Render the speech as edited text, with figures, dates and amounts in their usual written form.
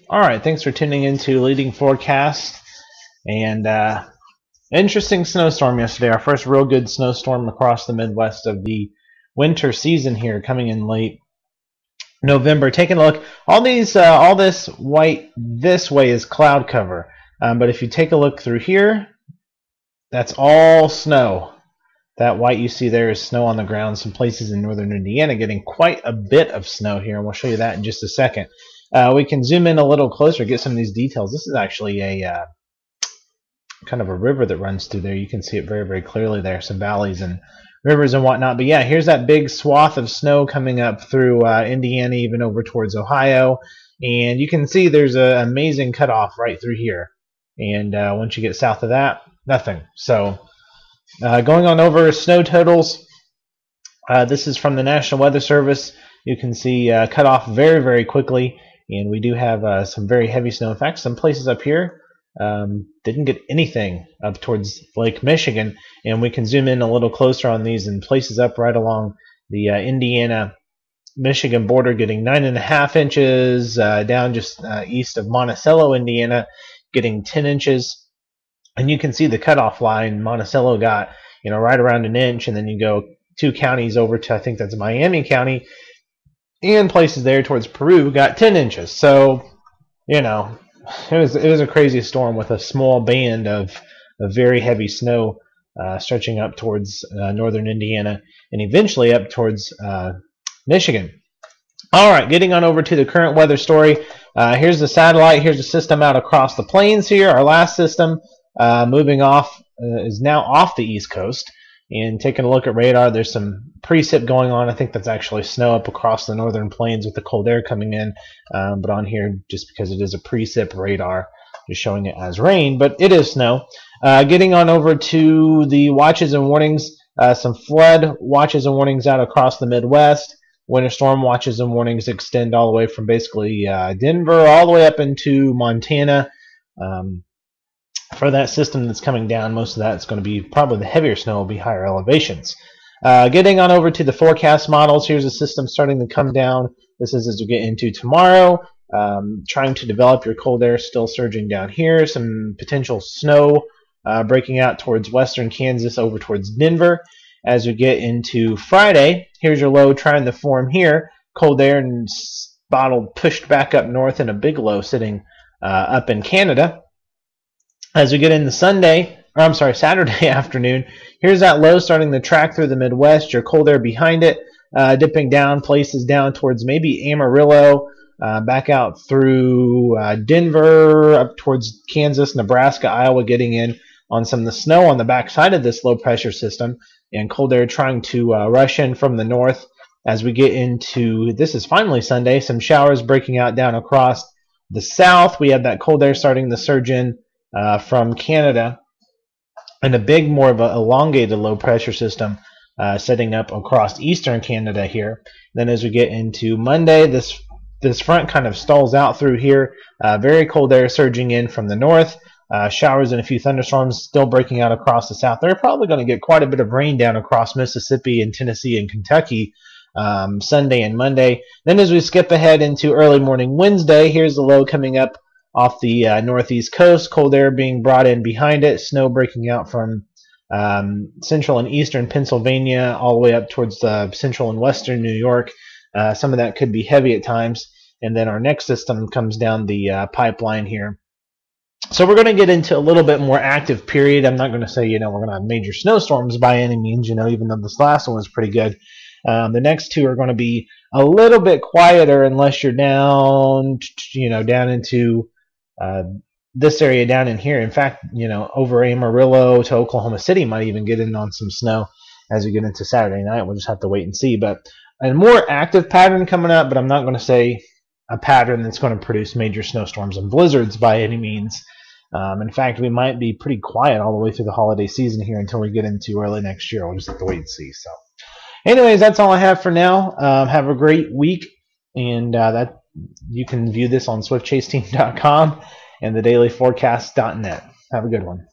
All right, thanks for tuning in to Leading Forecast. And interesting snowstorm yesterday. Our first real good snowstorm across the Midwest of the winter season here, coming in late November. Taking a look, all this white this way is cloud cover. But if you take a look through here, that's all snow. That white you see there is snow on the ground. Some places in northern Indiana getting quite a bit of snow here, and we'll show you that in just a second. We can zoom in a little closer, get some of these details. This is actually a kind of a river that runs through there. You can see it very, very clearly there. Some valleys and rivers and whatnot. But yeah, here's that big swath of snow coming up through Indiana, even over towards Ohio. And you can see there's an amazing cutoff right through here. And once you get south of that, nothing. So going on over snow totals, this is from the National Weather Service. You can see cut off very, very quickly, and we do have some very heavy snow. In fact, some places up here didn't get anything up towards Lake Michigan, and we can zoom in a little closer on these, and places up right along the Indiana-Michigan border getting 9.5 inches, down just east of Monticello, Indiana, getting 10 inches. And you can see the cutoff line. Monticello got, right around an inch, and then you go 2 counties over to, I think that's Miami County, and places there towards Peru got 10 inches. So, it was a crazy storm with a small band of very heavy snow stretching up towards northern Indiana and eventually up towards Michigan. All right, getting on over to the current weather story. Here's the satellite. Here's the system out across the plains here. Our last system moving off is now off the East Coast. And taking a look at radar, there's some precip going on. I think that's actually snow up across the northern plains with the cold air coming in. But on here, just because it is a precip radar, just showing it as rain, but it is snow. Getting on over to the watches and warnings, some flood watches and warnings out across the Midwest. Winter storm watches and warnings extend all the way from basically Denver all the way up into Montana. For that system that's coming down, most of that is going to be probably the heavier snow will be higher elevations. Getting on over to the forecast models, here's a system starting to come down. This is as we get into tomorrow. Trying to develop your cold air still surging down here. Some potential snow breaking out towards western Kansas over towards Denver. As we get into Friday, here's your low trying to form here. Cold air and bottle pushed back up north, and a big low sitting up in Canada. As we get into Saturday afternoon, here's that low starting to track through the Midwest. Your cold air behind it, dipping down places down towards maybe Amarillo, back out through Denver, up towards Kansas, Nebraska, Iowa, getting in on some of the snow on the backside of this low pressure system, and cold air trying to rush in from the north. As we get into, this is finally Sunday, some showers breaking out down across the south. We have that cold air starting to surge in from Canada, and a big, more of an elongated low pressure system setting up across eastern Canada here. Then as we get into Monday, this front kind of stalls out through here. Very cold air surging in from the north. Showers and a few thunderstorms still breaking out across the south. They're probably going to get quite a bit of rain down across Mississippi and Tennessee and Kentucky Sunday and Monday. Then as we skip ahead into early morning Wednesday, here's the low coming up off the northeast coast, cold air being brought in behind it, snow breaking out from central and eastern Pennsylvania all the way up towards central and western New York. Some of that could be heavy at times. And then our next system comes down the pipeline here. So we're going to get into a little bit more active period. I'm not going to say, we're going to have major snowstorms by any means, even though this last one was pretty good. The next two are going to be a little bit quieter unless you're down, down into this area down in here. In fact, over Amarillo to Oklahoma City might even get in on some snow as we get into Saturday night. We'll just have to wait and see. But a more active pattern coming up, but I'm not going to say a pattern that's going to produce major snowstorms and blizzards by any means. In fact, we might be pretty quiet all the way through the holiday season here until we get into early next year. We'll just have to wait and see. So anyways, that's all I have for now. Have a great week, and that you can view this on swiftchaseteam.com and thedailyforecast.net. Have a good one.